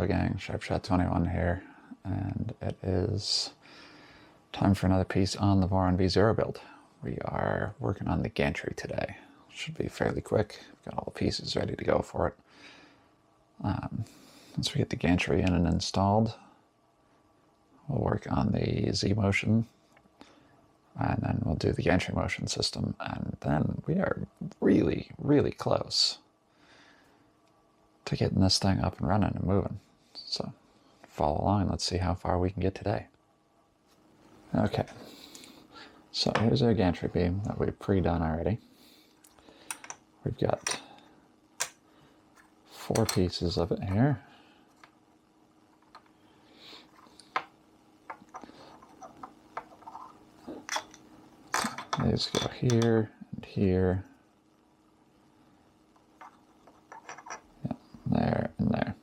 Hello gang, SharpShot21 here, and it is time for another piece on the Voron V0 build. We are working on the Gantry today. Should be fairly quick. Got all the pieces ready to go for it. Once we get the Gantry in and installed, we'll work on the Z motion, and then we'll do the Gantry motion system, and then we are really, really close to getting this thing up and running and moving. So follow along, let's see how far we can get today. Okay, so here's our gantry beam that we've pre-done already. We've got 4 pieces of it here. These go here and here. There and there.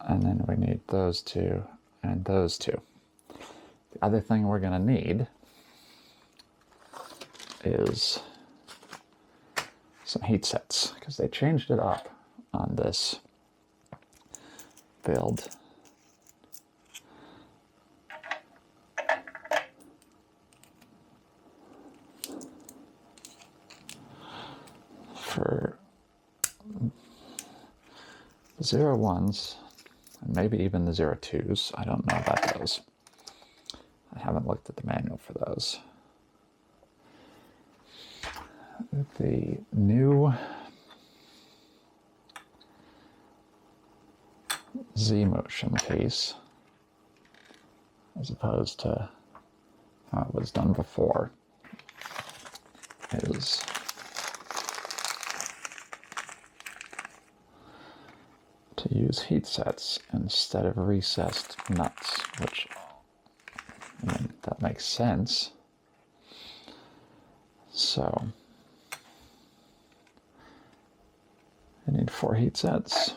And then we need those 2 and those 2. The other thing we're going to need is some heat sets, because they changed it up on this build. For 0.1s, and maybe even the 0.2s. I don't know about those. I haven't looked at the manual for those. The new Z motion piece, as opposed to how it was done before, is to use heat sets instead of recessed nuts, which, I mean, that makes sense. So I need 4 heat sets.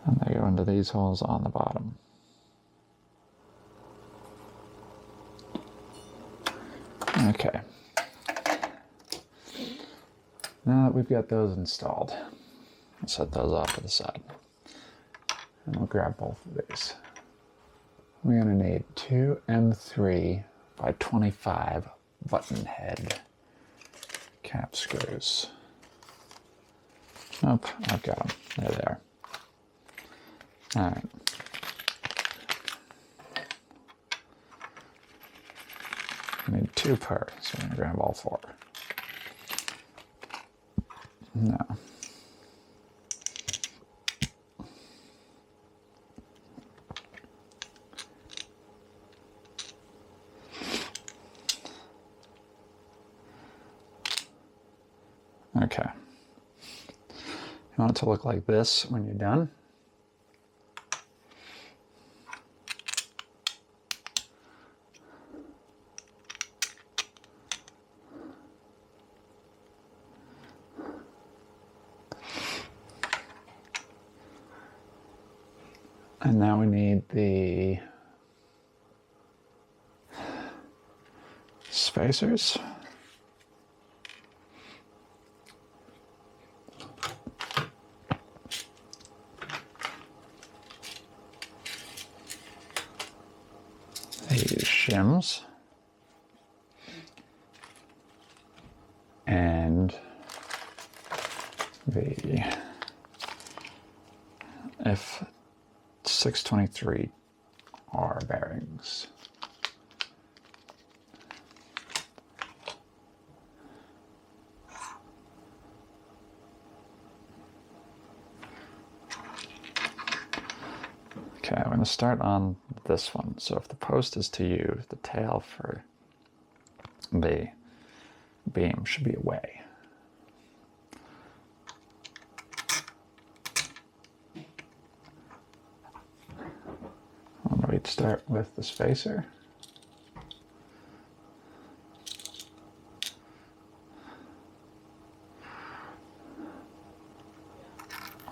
And they go into these holes on the bottom. Okay. Now that we've got those installed, I'll set those off to the side. And we'll grab both of these. We're going to need 2 M3 by 25 button head cap screws. Nope, I've got them. They're there. Alright. I need 2 per, so I'm going to grab all 4. No. Okay. You want it to look like this when you're done. And now we need the spacers. These shims. And the F623R bearings. Okay, I'm going to start on this one. So if the post is to you, the tail for the beam should be away. We'd start with the spacer.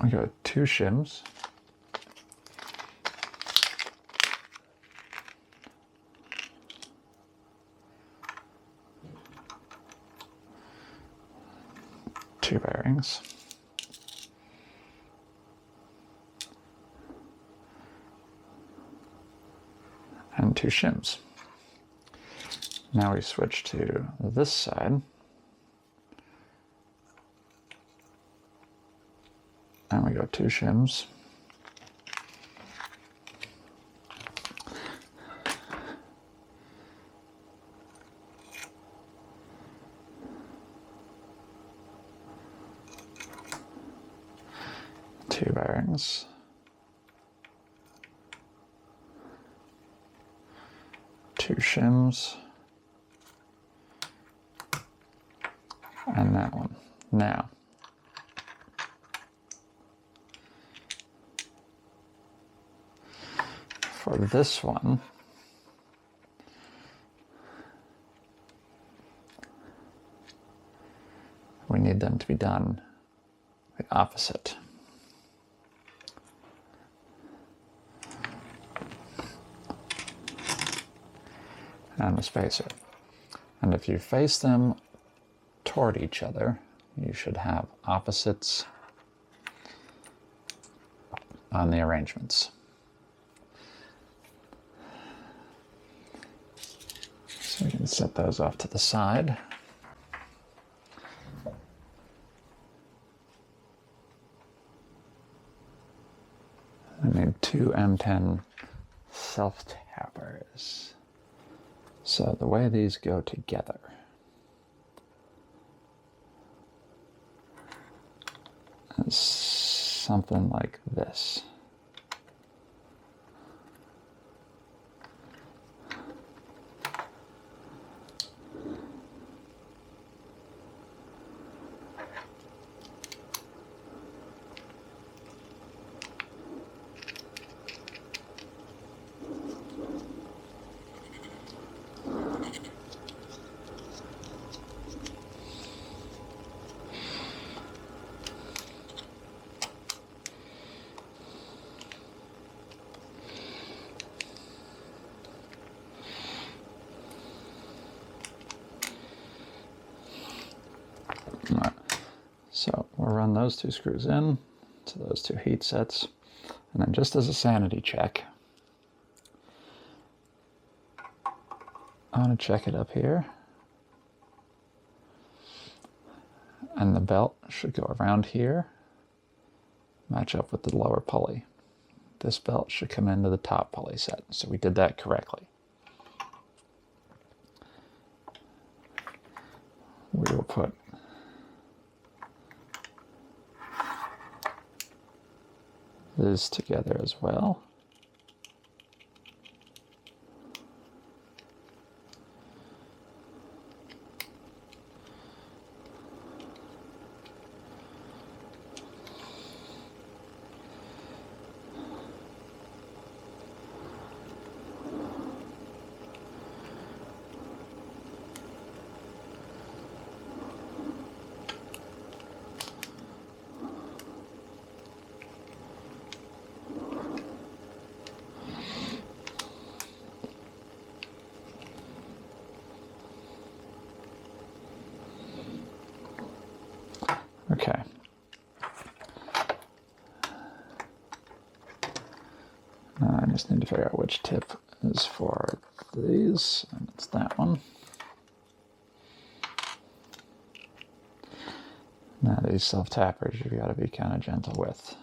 We got 2 shims. 2 bearings. And 2 shims. Now we switch to this side. And we go 2 shims. Two bearings. Two shims. And that one. Now, for this one, we need them to be done the opposite. And the spacer. And if you face them toward each other, you should have opposites on the arrangements. So we can set those off to the side. I need 2 M10 self-tappers. So the way these go together is something like this. Alright, so we'll run those 2 screws in to those 2 heat sets, and then just as a sanity check, I want to check it up here, and the belt should go around here, match up with the lower pulley. This belt should come into the top pulley set, so we did that correctly. We will put this together as well. Okay. Now I just need to figure out which tip is for these, and it's that one. Now these self-tappers you've got to be kind of gentle with.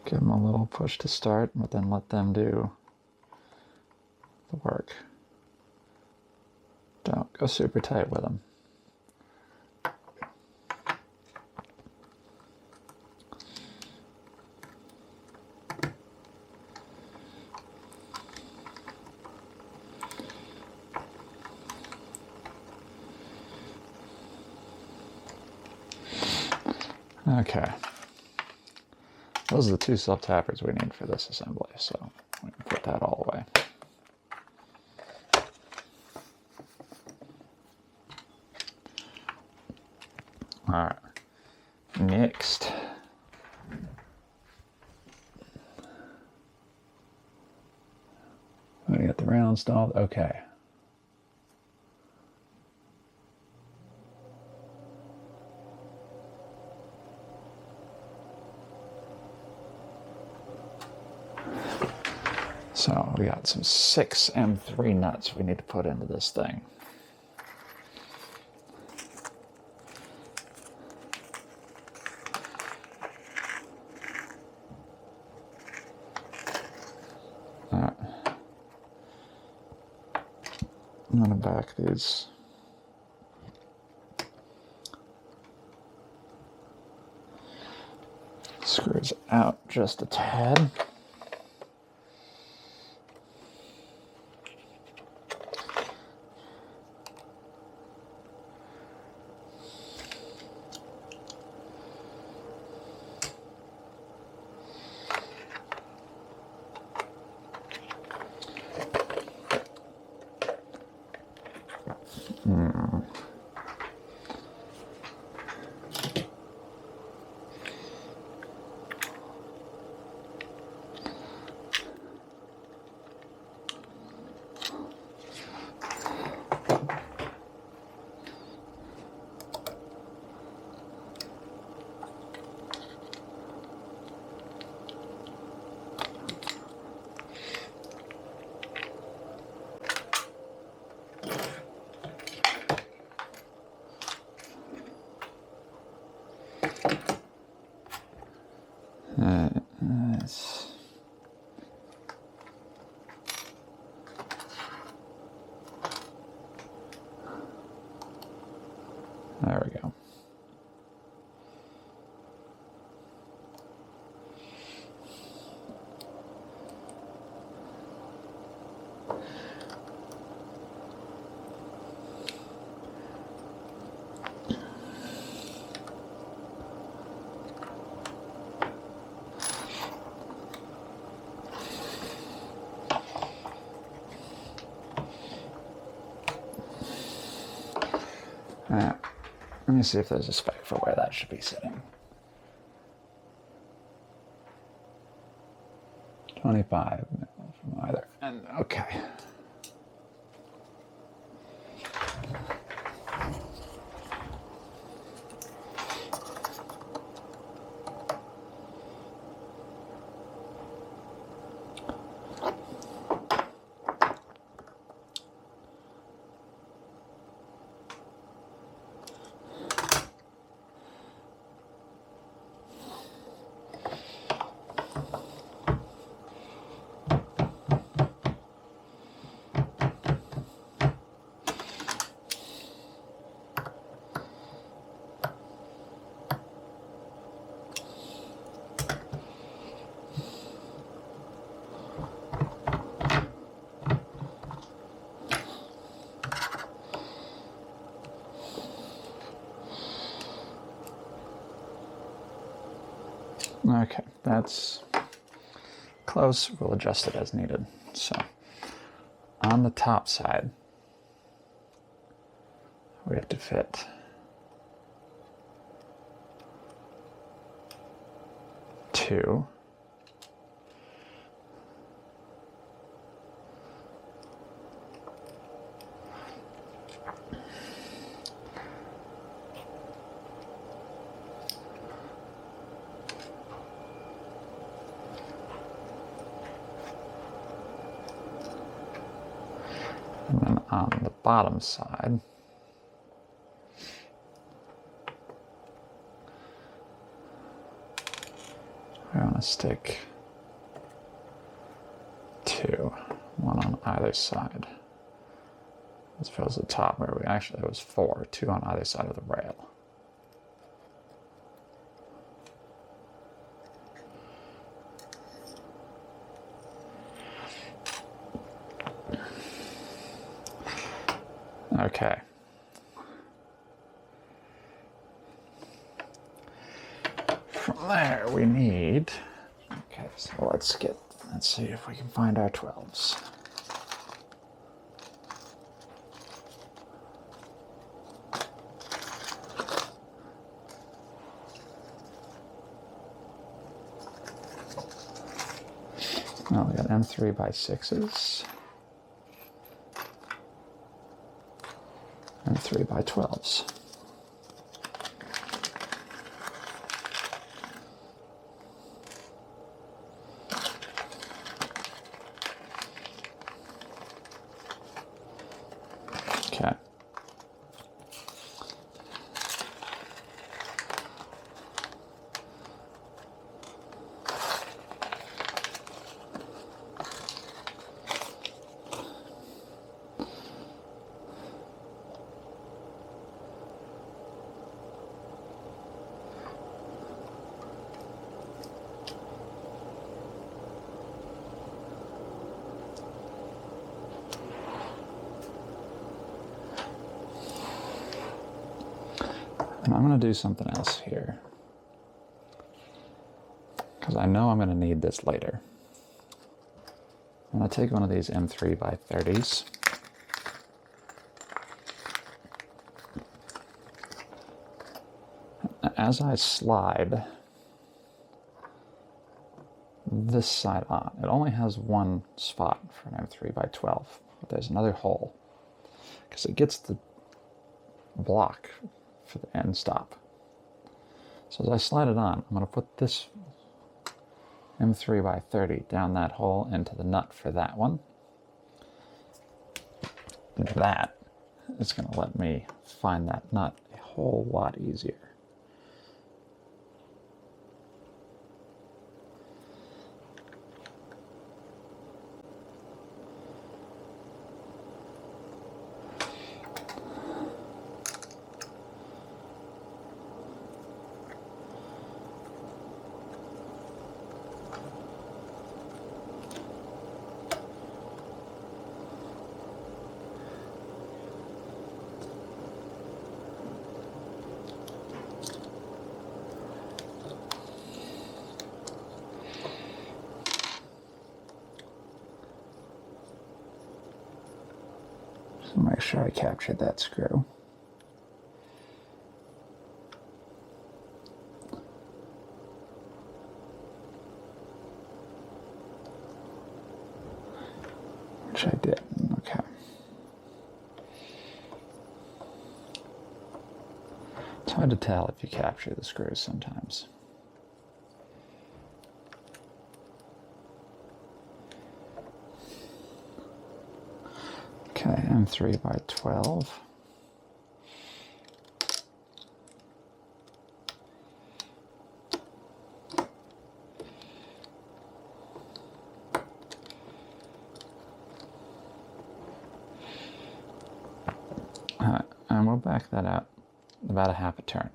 Give them a little push to start, but then let them do the work. Don't go super tight with them. Okay. Those are the 2 self-tappers we need for this assembly, so we can put that all away. Alright, next, we Gotta get the rail installed. Okay. So we got some 6 M3 nuts we need to put into this thing. I'm going to back these screws out just a tad. There we go. Let me see if there's a spec for where that should be sitting. 25 from either end. Okay. Okay, that's close. We'll adjust it as needed. So, on the top side, we have to fit 2. And then on the bottom side, we want to stick 2, one on either side. As opposed to the top where we actually, it was 4, 2 on either side of the rail. Okay. From there we need, okay, so let's see if we can find our 12s. Well, we got M3 by 6s. and 3x12s. Okay. And I'm going to do something else here, because I know I'm going to need this later. I'm going to take one of these M3x30s. As I slide this side on, it only has one spot for an M3x12, but there's another hole, because it gets the block for the end stop. So as I slide it on, I'm going to put this M3x30 down that hole into the nut for that one. And that is going to let me find that nut a whole lot easier. Make sure I captured that screw. Which I did. Okay. It's hard to tell if you capture the screws sometimes. Okay, and 3x12. And we'll back that out about a half a turn.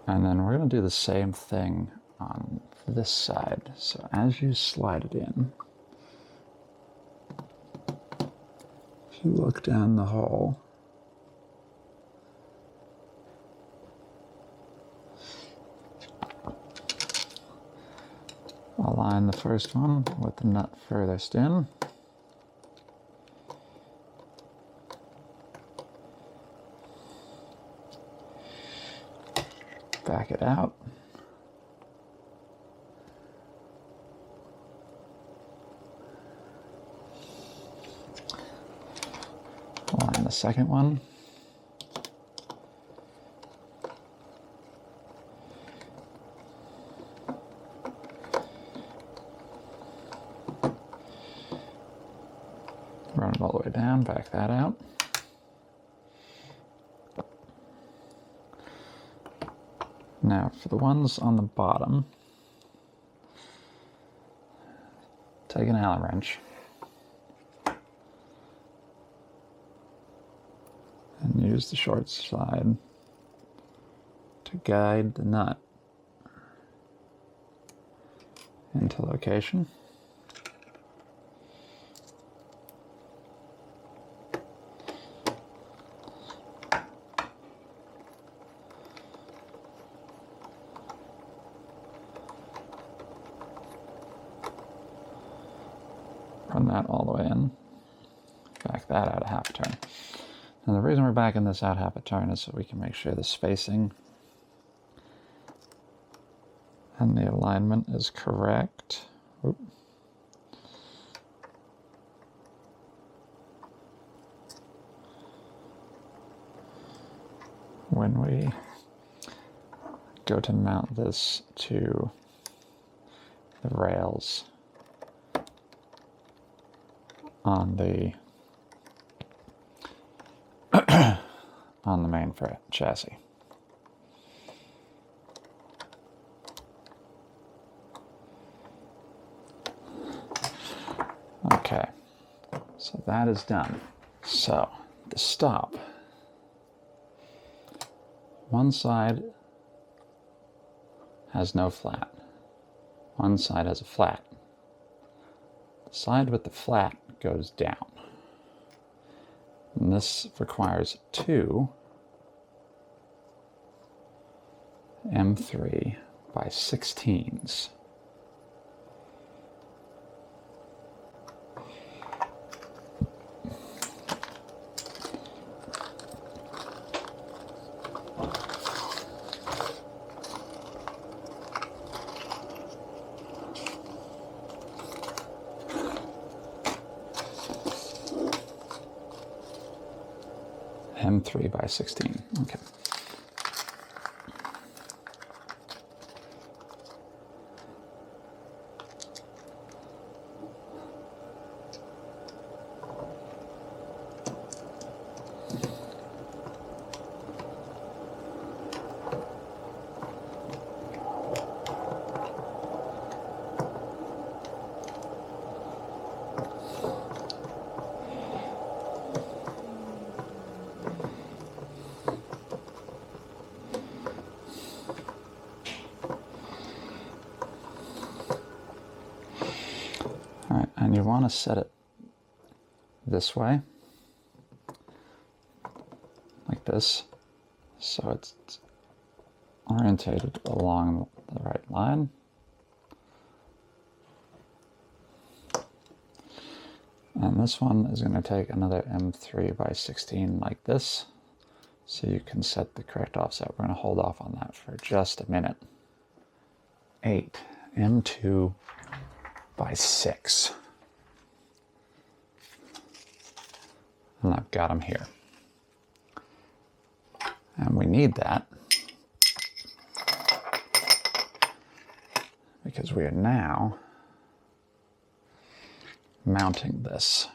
And then we're going to do the same thing on this side. So as you slide it in, if you look down the hole, align the first one with the nut furthest in. Back it out. Align the second one. Run it all the way down, back that out. Now for the ones on the bottom, take an Allen wrench and use the short side to guide the nut into location. Run that all the way in. Back that out a half a turn. And the reason we're backing this out half a turn is so we can make sure the spacing and the alignment is correct. Oop. when we go to mount this to the rails on the on the main chassis. Okay, so that is done. So the stop, one side has no flat, one side has a flat. The side with the flat goes down. And this requires two M3 by 16s. M3 by 16. Okay. Alright, and you want to set it this way, like this, so it's orientated along the right line. And this one is going to take another M3 by 16 like this, so you can set the correct offset. We're going to hold off on that for just a minute. 8 M2 by 6. And I've got them here. And we need that because we are now mounting this.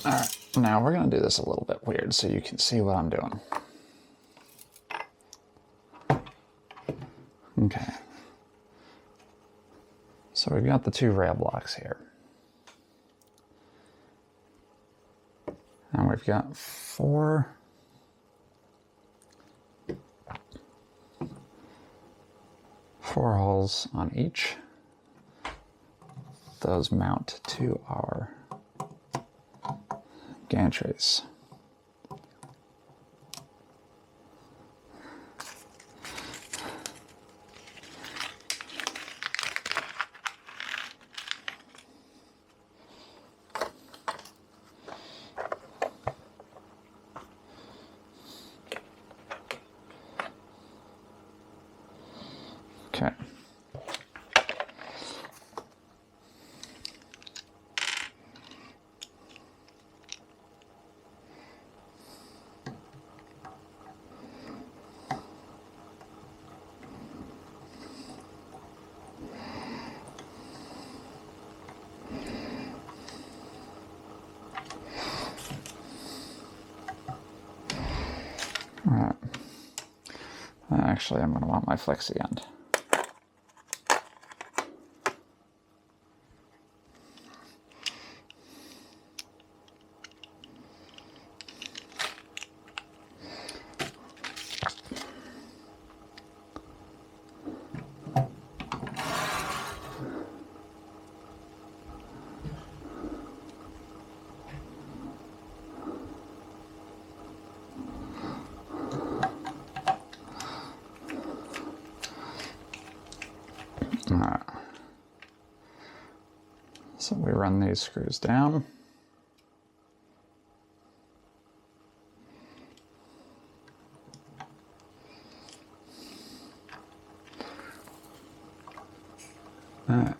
Alright, now we're going to do this a little bit weird so you can see what I'm doing. Okay. So we've got the two rail blocks here. And we've got four holes on each. Those mount to our gantries. Okay. All right. Actually, I'm going to want my flexi end. All right. So we run these screws down. Alright.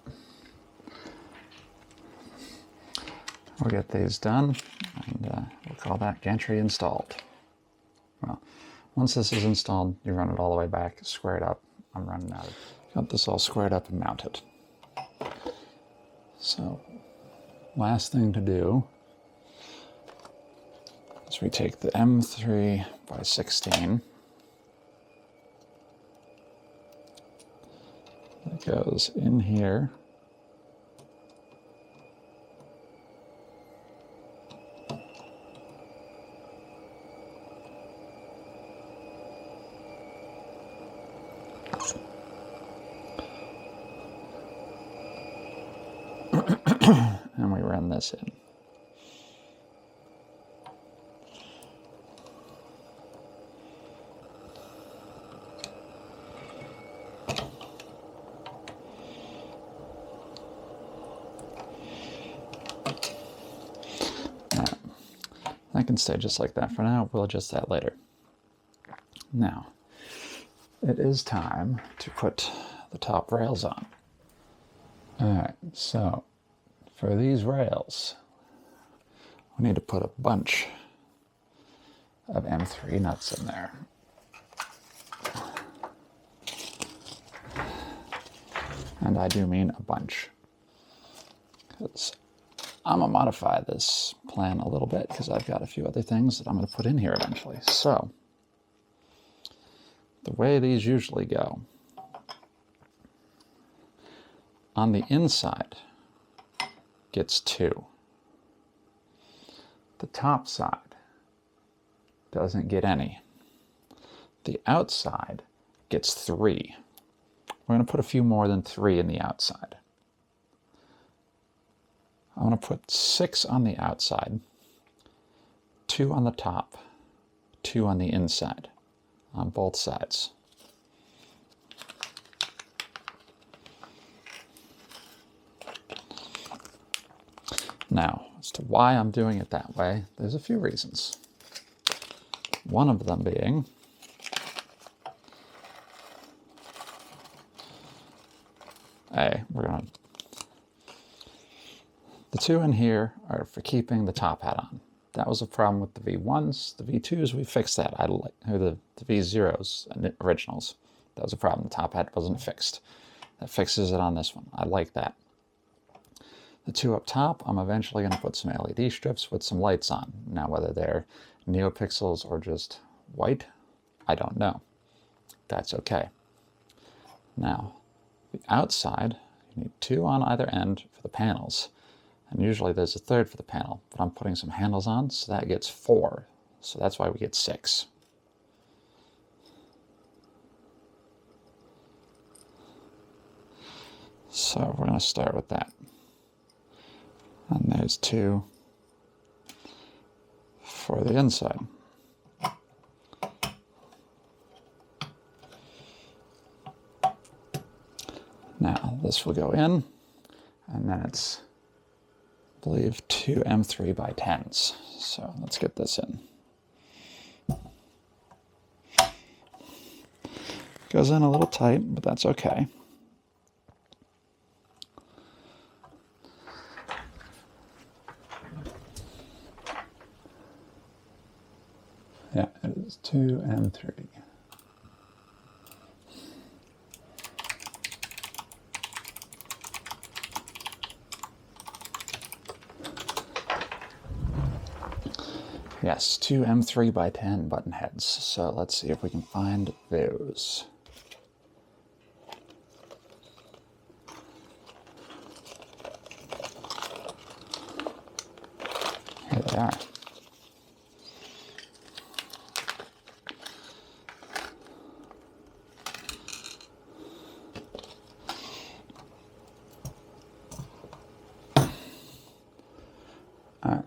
We'll get these done, and we'll call that Gantry installed. Well, once this is installed, you run it all the way back, square it up. I'm running out of it. Got this all squared up and mounted. So, last thing to do is we take the M3 by 16. That goes in here. And we run this in. That can stay just like that for now. We'll adjust that later. Now, it is time to put the top rails on. Alright, so for these rails, we need to put a bunch of M3 nuts in there. And I do mean a bunch. Because I'm going to modify this plan a little bit because I've got a few other things that I'm going to put in here eventually. So, the way these usually go, on the inside gets 2. The top side doesn't get any. The outside gets 3. We're going to put a few more than 3 in the outside. I'm going to put 6 on the outside, 2 on the top, 2 on the inside, on both sides. Now, as to why I'm doing it that way, there's a few reasons. One of them being, the 2 in here are for keeping the top hat on. That was a problem with the V1s. The V2s, we fixed that. Or the V0s and originals. That was a problem. The top hat wasn't fixed. That fixes it on this one. I like that. The 2 up top, I'm eventually going to put some LED strips with some lights on. Now, whether they're neopixels or just white, I don't know. That's okay. Now, the outside, you need 2 on either end for the panels. And usually there's a 3rd for the panel, but I'm putting some handles on, so that gets 4. So that's why we get 6. So we're going to start with that. And there's 2 for the inside. Now this will go in, and then it's, I believe, 2 M3 by 10s. So let's get this in. Goes in a little tight, but that's okay. Yeah, it is 2 M3. Yes, 2 M3 by 10 button heads. So let's see if we can find those. Here they are. All right.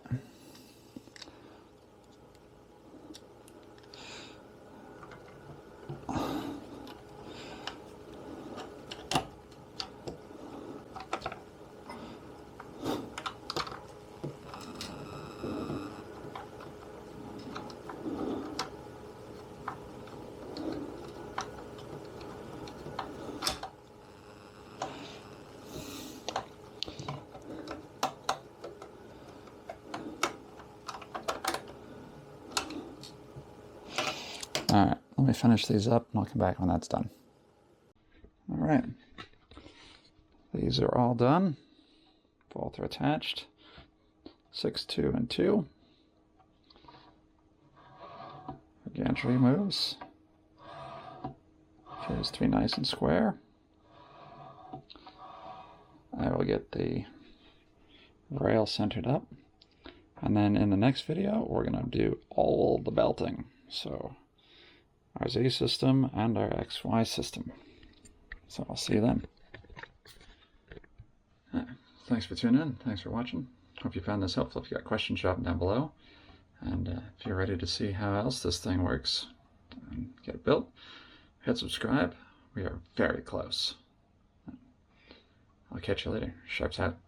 Let me finish these up and I'll come back when that's done. All right. These are all done. Both are attached. 6, 2, and 2. The gantry moves. Here's 3 nice and square. I will get the rail centered up. And then in the next video, we're going to do all the belting. So our Z system and our XY system. So I'll see you then. Thanks for tuning in. Thanks for watching. Hope you found this helpful. If you got questions, drop them down below. And if you're ready to see how else this thing works and get it built, hit subscribe. We are very close. I'll catch you later. Sharps out.